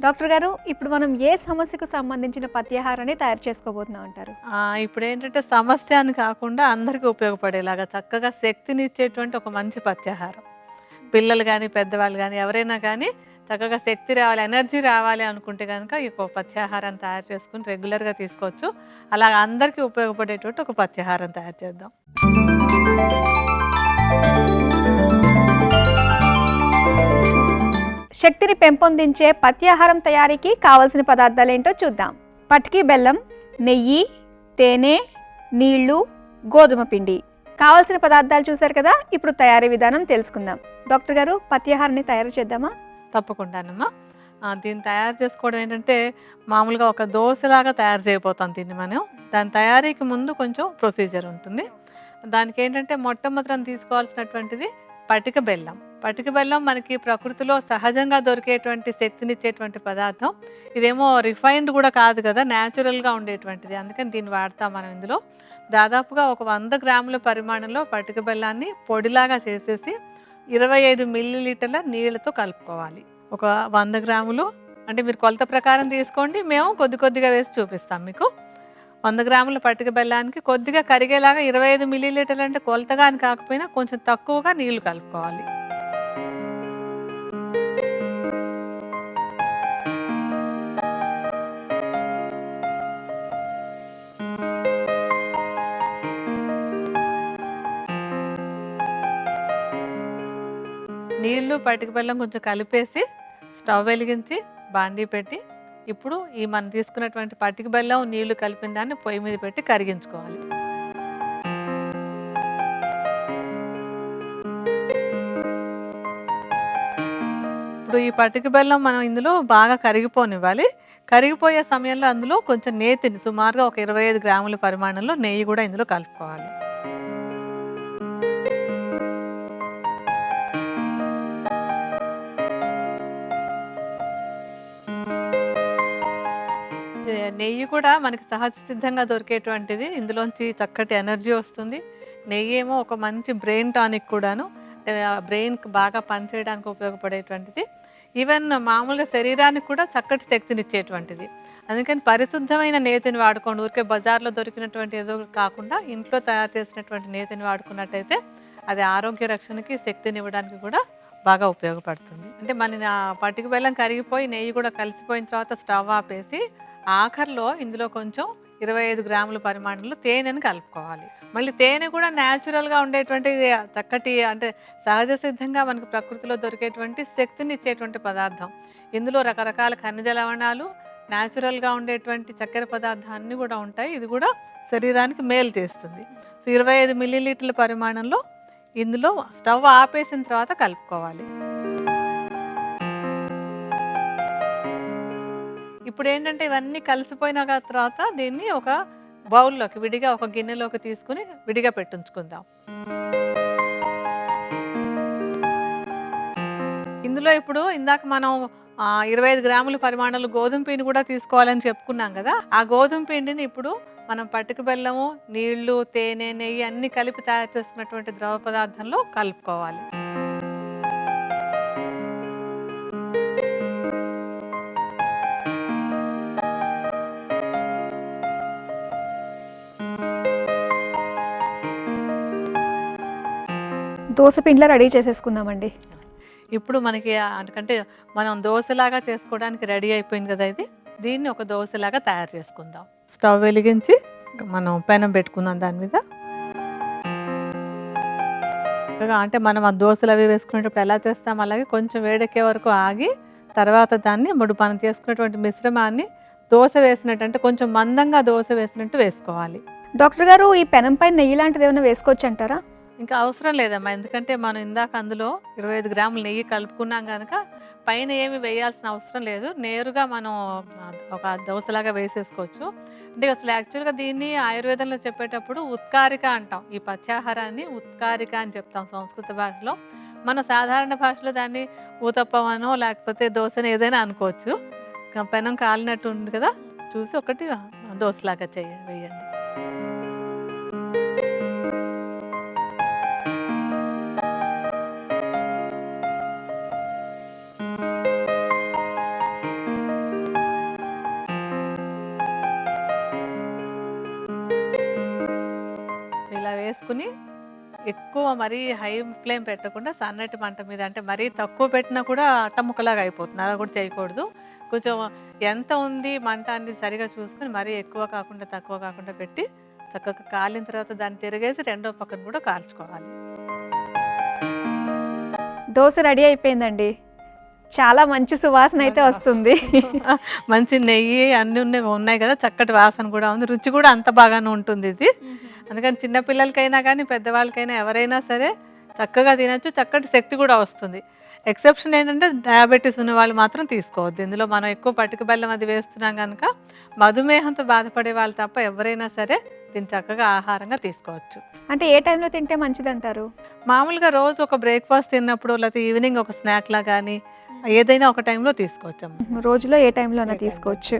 Doctor గారు, ఇప్పుడు మనం ఏ సమస్యకు సంబంధించిన పథ్యాహారాన్ని తయారు చేసుకోబోతున్నాం అంటారు? ఇప్పుడేంటంటే సమస్య అని కాకుండా అందరికీ ఉపయోగపడేలాగా చక్కగా శక్తినిచ్చేటువంటి ఒక మంచి పథ్యాహారం. పిల్లలు గానీ, పెద్దవాళ్ళు గానీ ఎవరైనా కానీ చక్కగా శక్తి రావాలి, ఎనర్జీ రావాలి అనుకుంటే గనక ఈ ఒక పథ్యాహారాన్ని తయారు చేసుకొని రెగ్యులర్‌గా తీసుకోవచ్చు. అలాగ అందరికీ ఉపయోగపడేటువంటి ఒక పథ్యాహారం తయారు చేద్దాం. శక్తిని పెంపొందించే పథ్యాహారం తయారీకి కావలసిన పదార్థాలేంటో చూద్దాం. పటికి బెల్లం, నెయ్యి, తేనె, నీళ్లు, గోధుమ పిండి. కావలసిన పదార్థాలు చూశారు కదా, ఇప్పుడు తయారీ విధానం తెలుసుకుందాం. డాక్టర్ గారు, పథ్యాహారాన్ని తయారు చేద్దామా? తప్పకుండానమ్మా. దీన్ని తయారు చేసుకోవడం ఏంటంటే మామూలుగా ఒక దోసలాగా తయారు చేయబోతాం దీన్ని మనం. దాని తయారీకి ముందు కొంచెం ప్రొసీజర్ ఉంటుంది. దానికేంటంటే మొట్టమొదట తీసుకోవాల్సినటువంటిది పటిక బెల్లం. పటిక బెల్లం మనకి ప్రకృతిలో సహజంగా దొరికేటువంటి శక్తినిచ్చేటువంటి పదార్థం. ఇదేమో రిఫైన్డ్ కూడా కాదు కదా, న్యాచురల్‌గా ఉండేటువంటిది. అందుకని దీన్ని వాడతాం మనం ఇందులో. దాదాపుగా ఒక 100 గ్రాముల పరిమాణంలో పటిక బెల్లాన్ని పొడిలాగా చేసేసి 25 మిల్లీలీటర్ల నీళ్ళతో కలుపుకోవాలి. ఒక 100 గ్రాములు అంటే మీరు కొలత ప్రకారం తీసుకోండి. మేము కొద్ది కొద్దిగా వేసి చూపిస్తాం మీకు. 100 గ్రాముల పటిక బెల్లానికి కొద్దిగా కరిగేలాగా 25 మిల్లీలీటర్లు అంటే కొలతగా అని కాకపోయినా కొంచెం తక్కువగా నీళ్లు కలుపుకోవాలి. నీళ్లు పటిక బెల్లం కొంచెం కలిపేసి స్టవ్ వెలిగించి బాండీ పెట్టి ఇప్పుడు ఈ మనం తీసుకున్నటువంటి పటిక బెల్లం నీళ్లు కలిపిన దాన్ని పొయ్యి మీద పెట్టి కరిగించుకోవాలి. ఇప్పుడు ఈ పటిక బెల్లం మనం ఇందులో బాగా కరిగిపోనివ్వాలి. కరిగిపోయే సమయంలో అందులో కొంచెం నేతిని సుమారుగా ఒక 25 గ్రాముల పరిమాణంలో నెయ్యి కూడా ఇందులో కలుపుకోవాలి. నెయ్యి కూడా మనకి సహజ సిద్ధంగా దొరికేటువంటిది. ఇందులోంచి చక్కటి ఎనర్జీ వస్తుంది. నెయ్యి ఏమో ఒక మంచి బ్రెయిన్ టానిక్ కూడాను. బ్రెయిన్కి బాగా పనిచేయడానికి ఉపయోగపడేటువంటిది. ఈవెన్ మామూలుగా శరీరానికి కూడా చక్కటి శక్తినిచ్చేటువంటిది. అందుకని పరిశుద్ధమైన నేతిని వాడుకోండి. ఊరికే బజార్లో దొరికినటువంటి ఏదో కాకుండా ఇంట్లో తయారు చేసినటువంటి నేతిని వాడుకున్నట్టయితే అది ఆరోగ్య రక్షణకి శక్తినివ్వడానికి కూడా బాగా ఉపయోగపడుతుంది. అంటే మన పటిక బెల్లం కరిగిపోయి నెయ్యి కూడా కలిసిపోయిన తర్వాత స్టవ్ ఆపేసి ఆఖరిలో ఇందులో కొంచెం 25 గ్రాముల పరిమాణంలో తేనెను కలుపుకోవాలి. మళ్ళీ తేనె కూడా న్యాచురల్గా ఉండేటువంటి చక్కటి అంటే సహజ సిద్ధంగా మనకు ప్రకృతిలో దొరికేటువంటి శక్తిని ఇచ్చేటువంటి పదార్థం. ఇందులో రకరకాల ఖనిజ లవణాలు, న్యాచురల్గా ఉండేటువంటి చక్కెర పదార్థాన్ని కూడా ఉంటాయి. ఇది కూడా శరీరానికి మేలు చేస్తుంది. సో 25 మిల్లీలీటర్ల పరిమాణంలో ఇందులో స్టవ్ ఆపేసిన తర్వాత కలుపుకోవాలి. ఇప్పుడు ఏంటంటే ఇవన్నీ కలిసిపోయిన తర్వాత దీన్ని ఒక బౌల్లోకి విడిగా ఒక గిన్నెలోకి తీసుకుని విడిగా పెట్టించుకుందాం. ఇందులో ఇప్పుడు ఇందాక మనం 25 గ్రాముల పరిమాణాలు గోధుమ పిండి కూడా తీసుకోవాలని చెప్పుకున్నాం కదా. ఆ గోధుమ పిండిని ఇప్పుడు మనం పటిక బెల్లము, నీళ్లు, తేనె, నెయ్యి అన్ని కలిపి తయారు చేసుకున్నటువంటి ద్రవ పదార్థంలో కలుపుకోవాలి. దోస పిండిలా రెడీ చేసేసుకుందామండి. ఇప్పుడు మనకి అంటే మనం దోశలాగా చేసుకోవడానికి రెడీ అయిపోయింది కదా ఇది. దీన్ని ఒక దోశలాగా తయారు చేసుకుందాం. స్టవ్ వెలిగించి మనం పెనం పెట్టుకుందాం దాని మీద. అంటే మనం ఆ దోశలు అవి వేసుకునేటప్పుడు ఎలా చేస్తాం అలాగే కొంచెం వేడెక్కే వరకు ఆగి తర్వాత దాన్ని ఇప్పుడు మనం చేసుకున్నటువంటి మిశ్రమాన్ని దోశ వేసినట్టు అంటే కొంచెం మందంగా దోశ వేసినట్టు వేసుకోవాలి. డాక్టర్ గారు, ఈ పెనం పైన నెయ్యి లాంటిది ఏమైనా వేసుకోవచ్చు అంటారా? ఇంకా అవసరం లేదమ్మా. ఎందుకంటే మనం ఇందాక అందులో 25 గ్రాముల నెయ్యి కలుపుకున్నాం కనుక పైన ఏమి వేయాల్సిన అవసరం లేదు. నేరుగా మనం ఒక దోశలాగా వేసేసుకోవచ్చు. అంటే అసలు యాక్చువల్గా దీన్ని ఆయుర్వేదంలో చెప్పేటప్పుడు ఉత్కారిక అంటాం. ఈ పథ్యాహారాన్ని ఉత్కారిక అని చెప్తాం సంస్కృత భాషలో. మన సాధారణ భాషలో దాన్ని ఊతప్పమనో లేకపోతే దోశను ఏదైనా అనుకోవచ్చు. పెనం కాలినట్టు ఉంది కదా, చూసి ఒకటి దోశలాగా వేయండి. వేసుకుని ఎక్కువ మరీ హై ఫ్లేమ్ పెట్టకుండా సన్నటి మంట మీద, అంటే మరీ తక్కువ పెట్టినా కూడా అట్టముక్కలాగా అయిపోతుంది, అలా కూడా చేయకూడదు. కొంచెం ఎంత ఉంది మంట అనేది సరిగా చూసుకుని మరీ ఎక్కువ కాకుండా తక్కువ కాకుండా పెట్టి చక్కగా కాలిన తర్వాత దాన్ని తిరిగేసి రెండో పక్కన కూడా కాల్చుకోవాలి. దోశ రెడీ అయిపోయిందండి. చాలా మంచి సువాసన అయితే వస్తుంది. మంచి నెయ్యి అన్నీ ఉన్నాయి కదా, చక్కటి వాసన కూడా ఉంది, రుచి కూడా అంత బాగానే ఉంటుంది ఇది. అందుకని చిన్నపిల్లలకైనా కానీ పెద్దవాళ్ళకైనా ఎవరైనా సరే చక్కగా తినచ్చు, చక్కటి శక్తి కూడా వస్తుంది. ఎక్సెప్షన్ ఏంటంటే డయాబెటీస్ ఉన్న వాళ్ళు మాత్రం తీసుకోవద్దు. ఇందులో మనం ఎక్కువ పటిక బెల్లం అది వేస్తున్నాం కనుక మధుమేహంతో బాధపడే వాళ్ళు తప్ప ఎవరైనా సరే దీన్ని చక్కగా ఆహారంగా తీసుకోవచ్చు. అంటే ఏ టైంలో తింటే మంచిది అంటారు? మామూలుగా రోజు ఒక బ్రేక్ఫాస్ట్ తిన్నప్పుడు లేకపోతే ఈవినింగ్ ఒక స్నాక్ లా కానీ ఏదైనా ఒక టైంలో తీసుకోవచ్చు. రోజులో ఏ టైంలోనే తీసుకోవచ్చు.